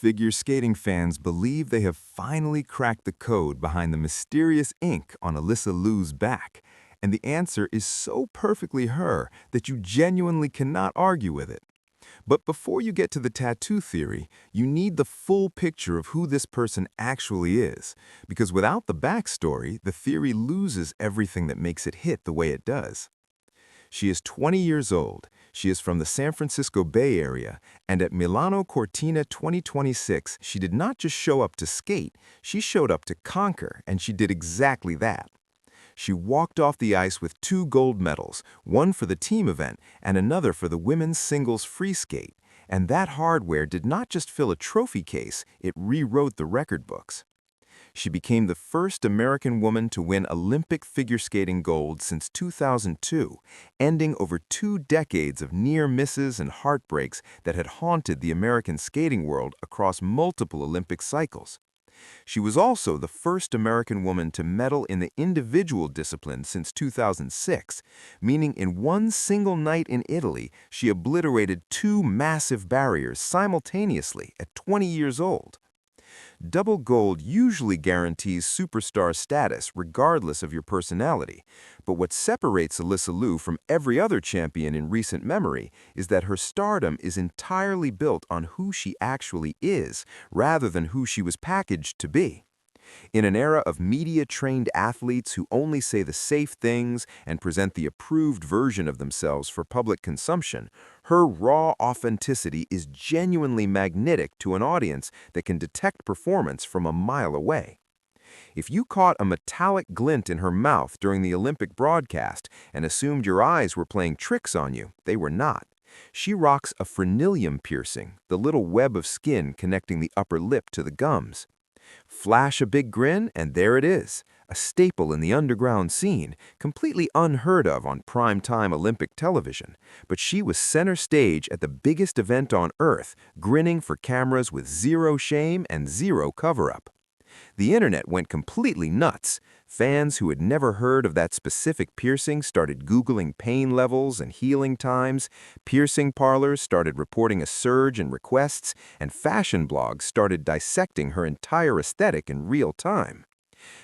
Figure skating fans believe they have finally cracked the code behind the mysterious ink on Alysa Liu's back, and the answer is so perfectly her that you genuinely cannot argue with it. But before you get to the tattoo theory, you need the full picture of who this person actually is, because without the backstory, the theory loses everything that makes it hit the way it does. She is 20 years old, she is from the San Francisco Bay Area, and at Milano Cortina 2026, she did not just show up to skate, she showed up to conquer, and she did exactly that. She walked off the ice with 2 gold medals, one for the team event and another for the women's singles free skate, and that hardware did not just fill a trophy case, it rewrote the record books. She became the first American woman to win Olympic figure skating gold since 2002, ending over 2 decades of near misses and heartbreaks that had haunted the American skating world across multiple Olympic cycles. She was also the first American woman to medal in the individual discipline since 2006, meaning in one single night in Italy, she obliterated 2 massive barriers simultaneously at 20 years old. Double gold usually guarantees superstar status regardless of your personality, but what separates Alysa Liu from every other champion in recent memory is that her stardom is entirely built on who she actually is, rather than who she was packaged to be. In an era of media-trained athletes who only say the safe things and present the approved version of themselves for public consumption, her raw authenticity is genuinely magnetic to an audience that can detect performance from a mile away. If you caught a metallic glint in her mouth during the Olympic broadcast and assumed your eyes were playing tricks on you, they were not. She rocks a frenulum piercing, the little web of skin connecting the upper lip to the gums. Flash a big grin, and there it is, a staple in the underground scene, completely unheard of on prime-time Olympic television. But she was center stage at the biggest event on Earth, grinning for cameras with 0 shame and 0 cover-up. The internet went completely nuts. Fans who had never heard of that specific piercing started Googling pain levels and healing times, piercing parlors started reporting a surge in requests, and fashion blogs started dissecting her entire aesthetic in real time.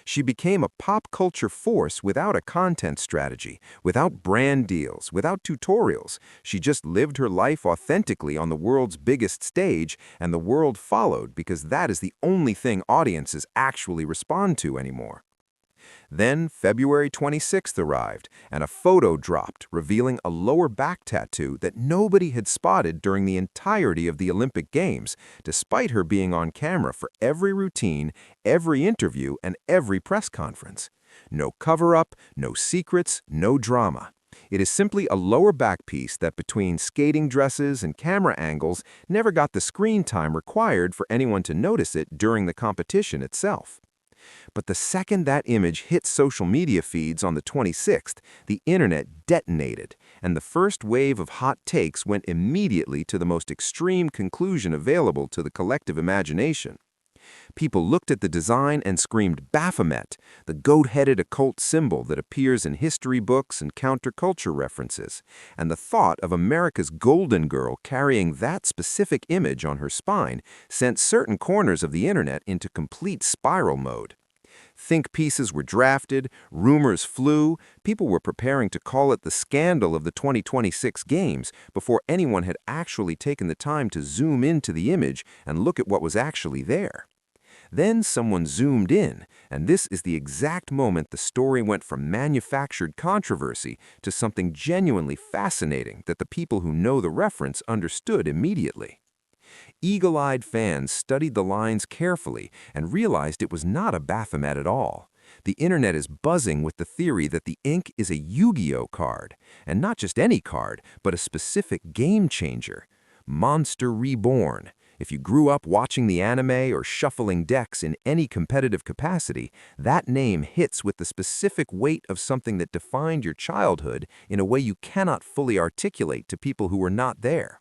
She became a pop culture force without a content strategy, without brand deals, without tutorials. She just lived her life authentically on the world's biggest stage, and the world followed because that is the only thing audiences actually respond to anymore. Then February 26th arrived, and a photo dropped revealing a lower back tattoo that nobody had spotted during the entirety of the Olympic Games, despite her being on camera for every routine, every interview, and every press conference. No cover-up, no secrets, no drama. It is simply a lower back piece that between skating dresses and camera angles never got the screen time required for anyone to notice it during the competition itself. But the second that image hit social media feeds on the 26th, the internet detonated, and the first wave of hot takes went immediately to the most extreme conclusion available to the collective imagination. People looked at the design and screamed Baphomet, the goat-headed occult symbol that appears in history books and counterculture references, and the thought of America's golden girl carrying that specific image on her spine sent certain corners of the internet into complete spiral mode. Think pieces were drafted, rumors flew, people were preparing to call it the scandal of the 2026 Games before anyone had actually taken the time to zoom into the image and look at what was actually there. Then someone zoomed in, and this is the exact moment the story went from manufactured controversy to something genuinely fascinating that the people who know the reference understood immediately. Eagle-eyed fans studied the lines carefully and realized it was not a Baphomet at all. The internet is buzzing with the theory that the ink is a Yu-Gi-Oh card, and not just any card, but a specific game changer. Monster Reborn. If you grew up watching the anime or shuffling decks in any competitive capacity, that name hits with the specific weight of something that defined your childhood in a way you cannot fully articulate to people who were not there.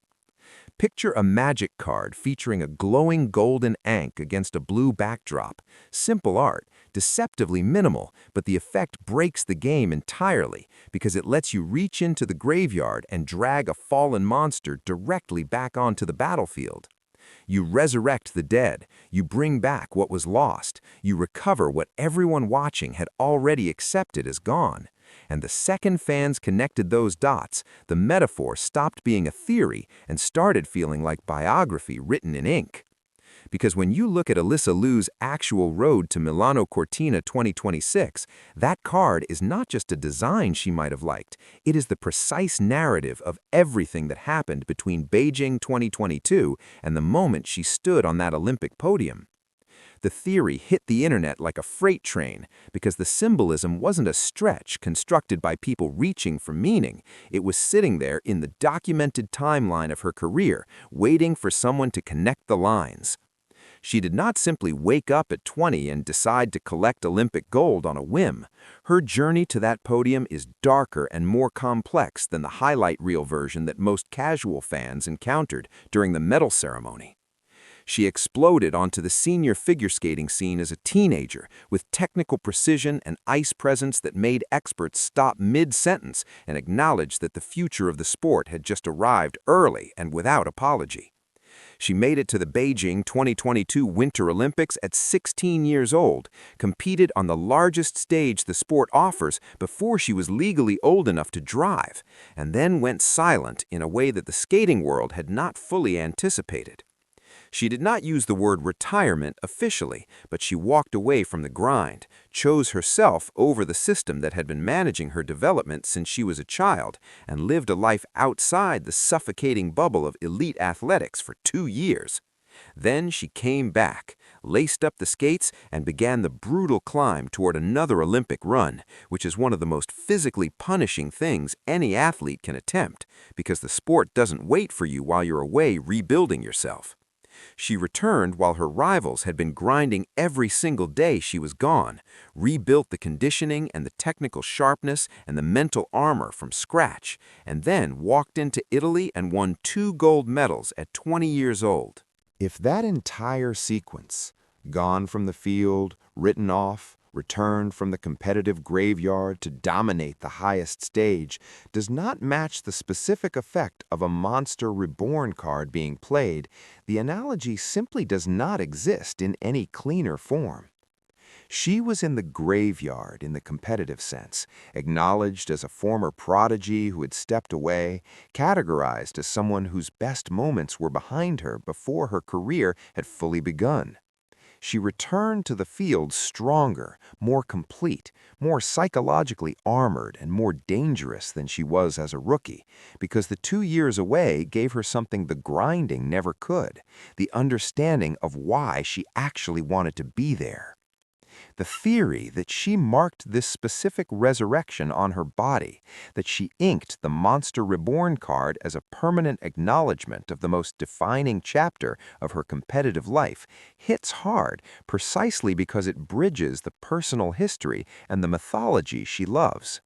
Picture a magic card featuring a glowing golden ankh against a blue backdrop. Simple art, deceptively minimal, but the effect breaks the game entirely because it lets you reach into the graveyard and drag a fallen monster directly back onto the battlefield. You resurrect the dead, you bring back what was lost, you recover what everyone watching had already accepted as gone. And the second fans connected those dots, the metaphor stopped being a theory and started feeling like biography written in ink. Because when you look at Alysa Liu's actual road to Milano Cortina 2026, that card is not just a design she might have liked, it is the precise narrative of everything that happened between Beijing 2022 and the moment she stood on that Olympic podium. The theory hit the internet like a freight train because the symbolism wasn't a stretch constructed by people reaching for meaning. It was sitting there in the documented timeline of her career, waiting for someone to connect the lines. She did not simply wake up at 20 and decide to collect Olympic gold on a whim. Her journey to that podium is darker and more complex than the highlight reel version that most casual fans encountered during the medal ceremony. She exploded onto the senior figure skating scene as a teenager with technical precision and ice presence that made experts stop mid-sentence and acknowledge that the future of the sport had just arrived early and without apology. She made it to the Beijing 2022 Winter Olympics at 16 years old, competed on the largest stage the sport offers before she was legally old enough to drive, and then went silent in a way that the skating world had not fully anticipated. She did not use the word retirement officially, but she walked away from the grind, chose herself over the system that had been managing her development since she was a child, and lived a life outside the suffocating bubble of elite athletics for 2 years. Then she came back, laced up the skates, and began the brutal climb toward another Olympic run, which is one of the most physically punishing things any athlete can attempt, because the sport doesn't wait for you while you're away rebuilding yourself. She returned while her rivals had been grinding every single day she was gone, rebuilt the conditioning and the technical sharpness and the mental armor from scratch, and then walked into Italy and won 2 gold medals at 20 years old. If that entire sequence, gone from the field, written off, returned from the competitive graveyard to dominate the highest stage, does not match the specific effect of a Monster Reborn card being played, the analogy simply does not exist in any cleaner form. She was in the graveyard in the competitive sense, acknowledged as a former prodigy who had stepped away, categorized as someone whose best moments were behind her before her career had fully begun. She returned to the field stronger, more complete, more psychologically armored, and more dangerous than she was as a rookie, because the 2 years away gave her something the grinding never could, the understanding of why she actually wanted to be there. The theory that she marked this specific resurrection on her body, that she inked the Monster Reborn card as a permanent acknowledgement of the most defining chapter of her competitive life, hits hard precisely because it bridges the personal history and the mythology she loves.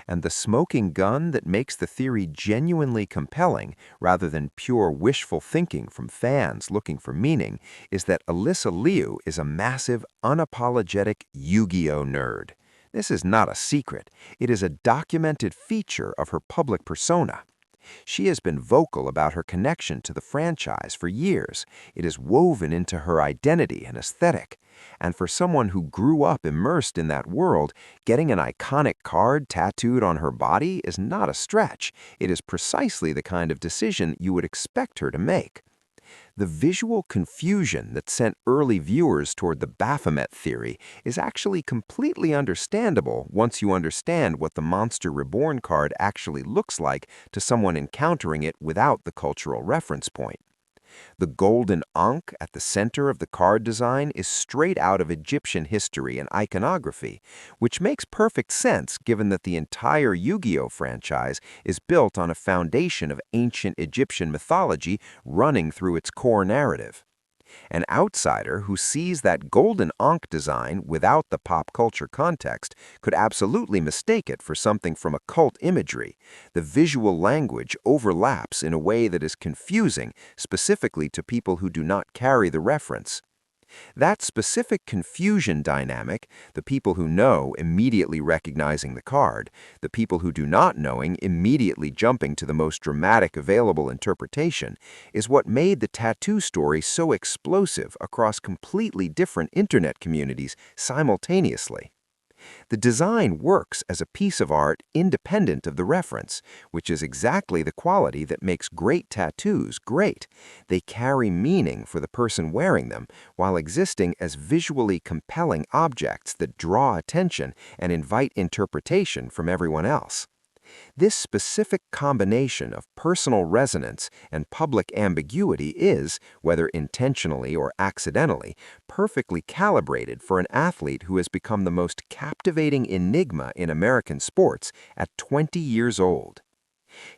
And the smoking gun that makes the theory genuinely compelling, rather than pure wishful thinking from fans looking for meaning, is that Alysa Liu is a massive, unapologetic Yu-Gi-Oh nerd. This is not a secret. It is a documented feature of her public persona. She has been vocal about her connection to the franchise for years. It is woven into her identity and aesthetic. And for someone who grew up immersed in that world, getting an iconic card tattooed on her body is not a stretch. It is precisely the kind of decision you would expect her to make. The visual confusion that sent early viewers toward the Baphomet theory is actually completely understandable once you understand what the Monster Reborn card actually looks like to someone encountering it without the cultural reference point. The golden ankh at the center of the card design is straight out of Egyptian history and iconography, which makes perfect sense given that the entire Yu-Gi-Oh franchise is built on a foundation of ancient Egyptian mythology running through its core narrative. An outsider who sees that golden ankh design without the pop culture context could absolutely mistake it for something from occult imagery. The visual language overlaps in a way that is confusing, specifically to people who do not carry the reference. That specific confusion dynamic, the people who know immediately recognizing the card, the people who do not knowing immediately jumping to the most dramatic available interpretation, is what made the tattoo story so explosive across completely different internet communities simultaneously. The design works as a piece of art independent of the reference, which is exactly the quality that makes great tattoos great. They carry meaning for the person wearing them while existing as visually compelling objects that draw attention and invite interpretation from everyone else. This specific combination of personal resonance and public ambiguity is, whether intentionally or accidentally, perfectly calibrated for an athlete who has become the most captivating enigma in American sports at 20 years old.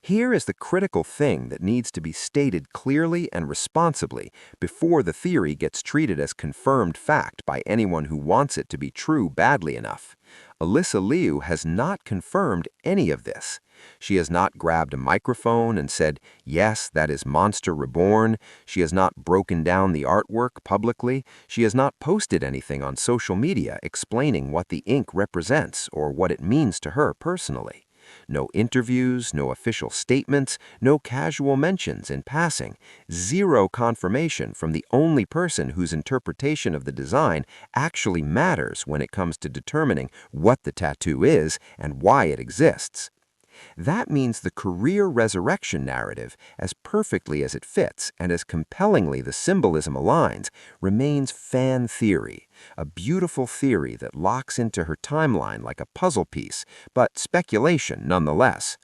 Here is the critical thing that needs to be stated clearly and responsibly before the theory gets treated as confirmed fact by anyone who wants it to be true badly enough. Alysa Liu has not confirmed any of this. She has not grabbed a microphone and said, "Yes, that is Monster Reborn." She has not broken down the artwork publicly. She has not posted anything on social media explaining what the ink represents or what it means to her personally. No interviews, no official statements, no casual mentions in passing, zero confirmation from the only person whose interpretation of the design actually matters when it comes to determining what the tattoo is and why it exists. That means the career resurrection narrative, as perfectly as it fits and as compellingly the symbolism aligns, remains fan theory, a beautiful theory that locks into her timeline like a puzzle piece, but speculation nonetheless.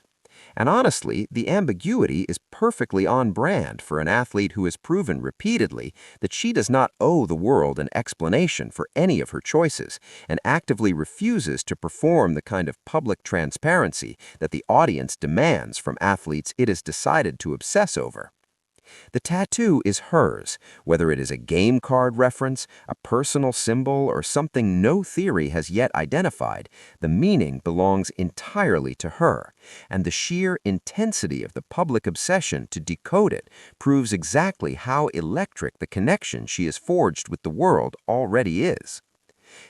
And honestly, the ambiguity is perfectly on brand for an athlete who has proven repeatedly that she does not owe the world an explanation for any of her choices and actively refuses to perform the kind of public transparency that the audience demands from athletes it has decided to obsess over. The tattoo is hers, whether it is a game card reference, a personal symbol, or something no theory has yet identified. The meaning belongs entirely to her, and the sheer intensity of the public obsession to decode it proves exactly how electric the connection she has forged with the world already is.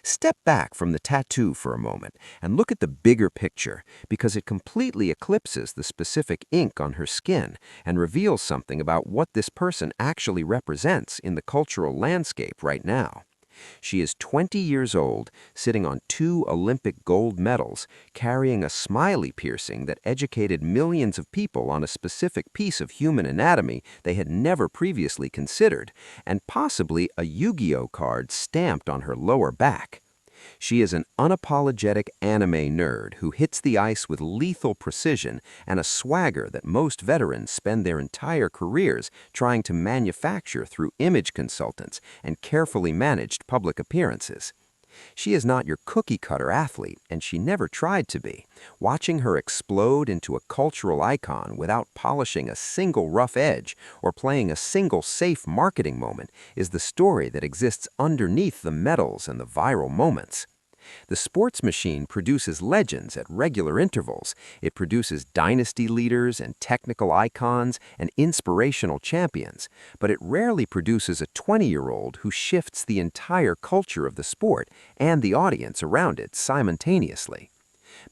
Step back from the tattoo for a moment and look at the bigger picture because it completely eclipses the specific ink on her skin and reveals something about what this person actually represents in the cultural landscape right now. She is 20 years old, sitting on 2 Olympic gold medals, carrying a smiley piercing that educated millions of people on a specific piece of human anatomy they had never previously considered, and possibly a Yu-Gi-Oh card stamped on her lower back. She is an unapologetic anime nerd who hits the ice with lethal precision and a swagger that most veterans spend their entire careers trying to manufacture through image consultants and carefully managed public appearances. She is not your cookie-cutter athlete, and she never tried to be. Watching her explode into a cultural icon without polishing a single rough edge or playing a single safe marketing moment is the story that exists underneath the medals and the viral moments. The sports machine produces legends at regular intervals. It produces dynasty leaders and technical icons and inspirational champions, but it rarely produces a 20-year-old who shifts the entire culture of the sport and the audience around it simultaneously.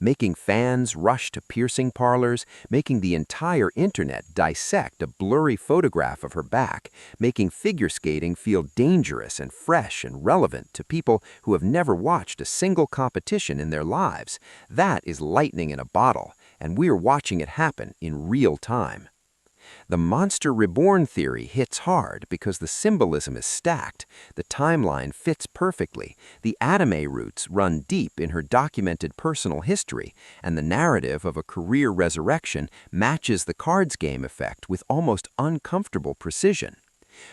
Making fans rush to piercing parlors, making the entire internet dissect a blurry photograph of her back, making figure skating feel dangerous and fresh and relevant to people who have never watched a single competition in their lives. That is lightning in a bottle, and we're watching it happen in real time. The Monster Reborn theory hits hard because the symbolism is stacked, the timeline fits perfectly, the anime roots run deep in her documented personal history, and the narrative of a career resurrection matches the cards game effect with almost uncomfortable precision.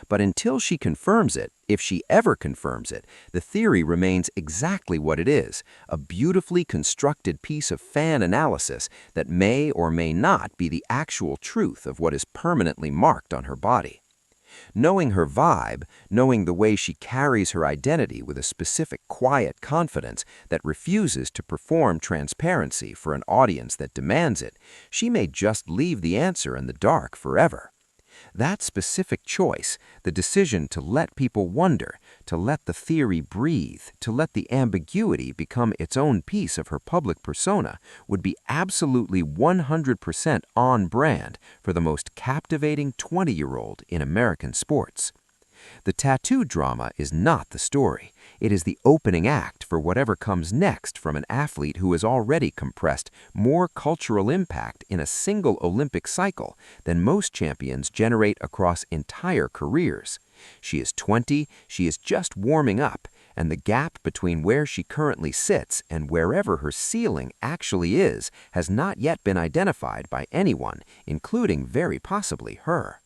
But until she confirms it, if she ever confirms it, the theory remains exactly what it is, a beautifully constructed piece of fan analysis that may or may not be the actual truth of what is permanently marked on her body. Knowing her vibe, knowing the way she carries her identity with a specific quiet confidence that refuses to perform transparency for an audience that demands it, she may just leave the answer in the dark forever. That specific choice, the decision to let people wonder, to let the theory breathe, to let the ambiguity become its own piece of her public persona, would be absolutely 100% on brand for the most captivating 20-year-old in American sports. The tattoo drama is not the story. It is the opening act for whatever comes next from an athlete who has already compressed more cultural impact in a single Olympic cycle than most champions generate across entire careers. She is 20, she is just warming up, and the gap between where she currently sits and wherever her ceiling actually is has not yet been identified by anyone, including very possibly her.